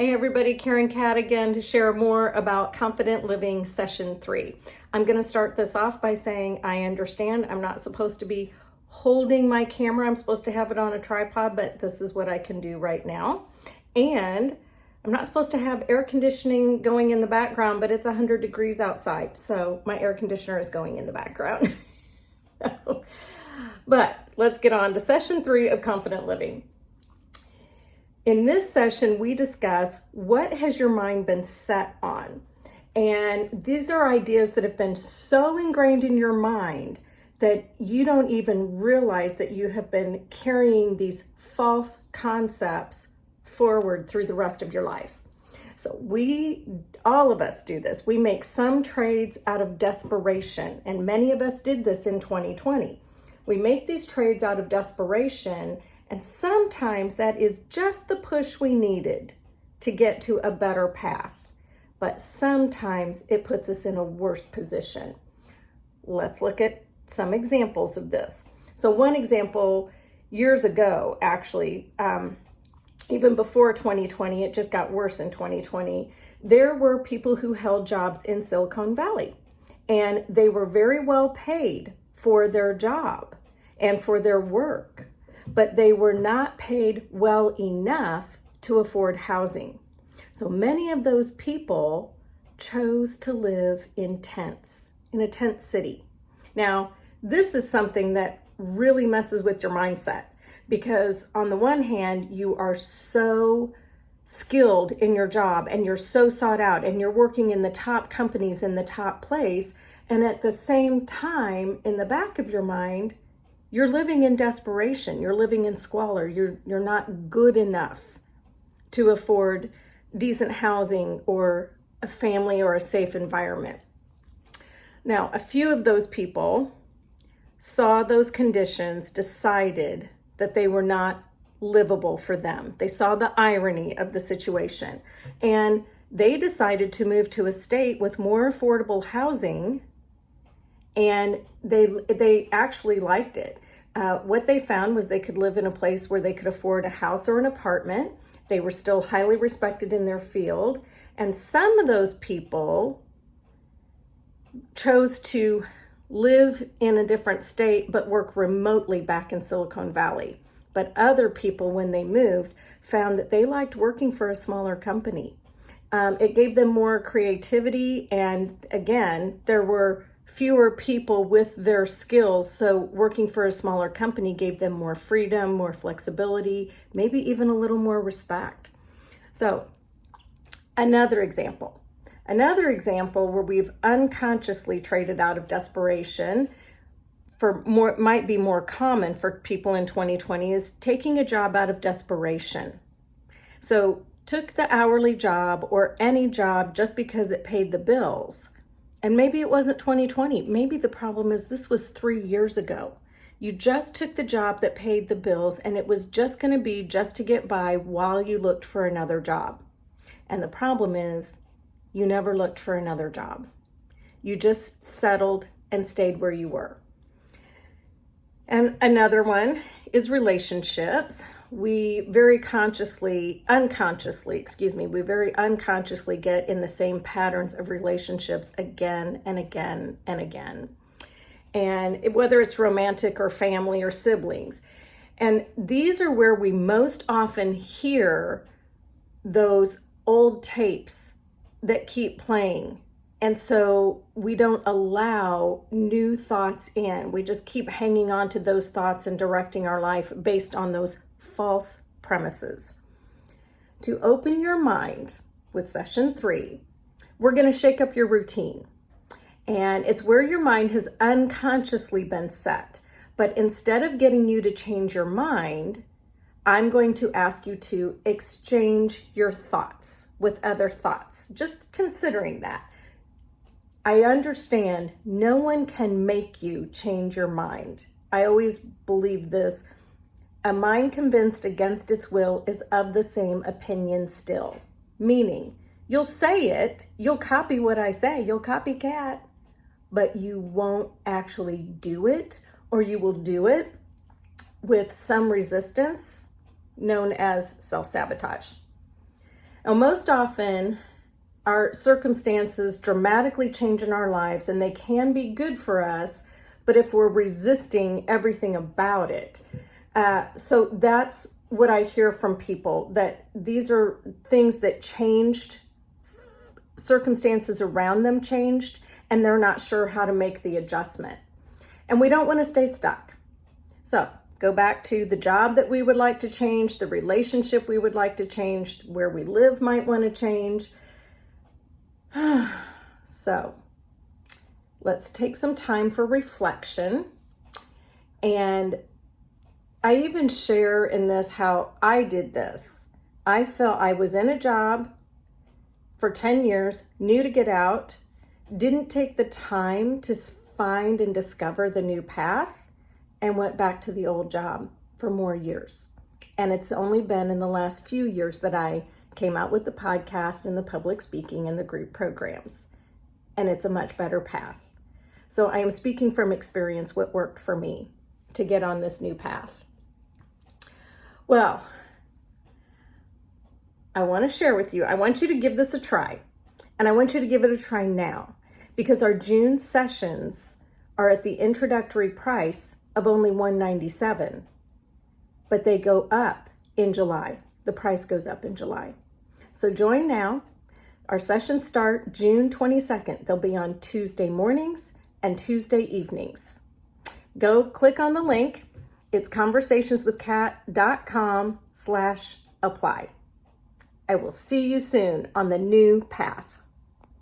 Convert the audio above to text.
Hey everybody, Karen Cat again to share more about Confident Living Session 3. I'm going to start this off by saying I understand I'm not supposed to be holding my camera. I'm supposed to have it on a tripod, but this is what I can do right now. And I'm not supposed to have air conditioning going in the background, but it's 100 degrees outside, so my air conditioner is going in the background. But let's get on to Session 3 of Confident Living. In this session, we discuss what has your mind been set on. And these are ideas that have been so ingrained in your mind that you don't even realize that you have been carrying these false concepts forward through the rest of your life. So all of us do this. We make some trades out of desperation, and many of us did this in 2020. We make these trades out of desperation, and sometimes that is just the push we needed to get to a better path. But sometimes it puts us in a worse position. Let's look at some examples of this. So one example, years ago, actually, even before 2020, it just got worse in 2020, there were people who held jobs in Silicon Valley, and they were very well paid for their job and for their work, but they were not paid well enough to afford housing. So many of those people chose to live in tents, in a tent city. Now, this is something that really messes with your mindset, because on the one hand, you are so skilled in your job and you're so sought out and you're working in the top companies in the top place. And at the same time, in the back of your mind, you're living in desperation. You're living in squalor. You're not good enough to afford decent housing or a family or a safe environment. Now, a few of those people saw those conditions, decided that they were not livable for them. They saw the irony of the situation, and they decided to move to a state with more affordable housing, and they actually liked it. What they found was they could live in a place where they could afford a house or an apartment. They were still highly respected in their field, and some of those people chose to live in a different state but work remotely back in Silicon Valley. But other people, when they moved, found that they liked working for a smaller company. It gave them more creativity, and again, there were fewer people with their skills, so working for a smaller company gave them more freedom, more flexibility, maybe even a little more respect. So another example where we've unconsciously traded out of desperation for more, might be more common for people in 2020, is taking a job out of desperation. So took the hourly job or any job just because it paid the bills. And maybe it wasn't 2020. Maybe the problem is this was 3 years ago. You just took the job that paid the bills, and it was just going to be just to get by while you looked for another job. And the problem is you never looked for another job. You just settled and stayed where you were. And another one is relationships. We very unconsciously get in the same patterns of relationships again and again and again. And whether it's romantic or family or siblings. And these are where we most often hear those old tapes that keep playing. And so we don't allow new thoughts in. We just keep hanging on to those thoughts and directing our life based on those false premises. To open your mind with Session 3, we're going to shake up your routine. And it's where your mind has unconsciously been set. But instead of getting you to change your mind, I'm going to ask you to exchange your thoughts with other thoughts. Just considering that. I understand no one can make you change your mind. I always believe this. A mind convinced against its will is of the same opinion still. Meaning, you'll say it, you'll copy what I say, you'll copycat, but you won't actually do it, or you will do it with some resistance known as self-sabotage. Now, most often, our circumstances dramatically change in our lives, and they can be good for us, but if we're resisting everything about it. So that's what I hear from people, that these are things that changed, circumstances around them changed, and they're not sure how to make the adjustment. And we don't want to stay stuck. So go back to the job that we would like to change, the relationship we would like to change, where we live might want to change. So let's take some time for reflection. And I even share in this how I did this. I felt I was in a job for 10 years, knew to get out, didn't take the time to find and discover the new path, and went back to the old job for more years. And it's only been in the last few years that I came out with the podcast and the public speaking and the group programs. And it's a much better path. So I am speaking from experience what worked for me to get on this new path. Well, I want to share with you, I want you to give this a try. And I want you to give it a try now, because our June sessions are at the introductory price of only $197, but they go up in July. The price goes up in July. So join now. Our sessions start June 22nd. They'll be on Tuesday mornings and Tuesday evenings. Go click on the link. It's conversationswithkat.com/apply. I will see you soon on the new path.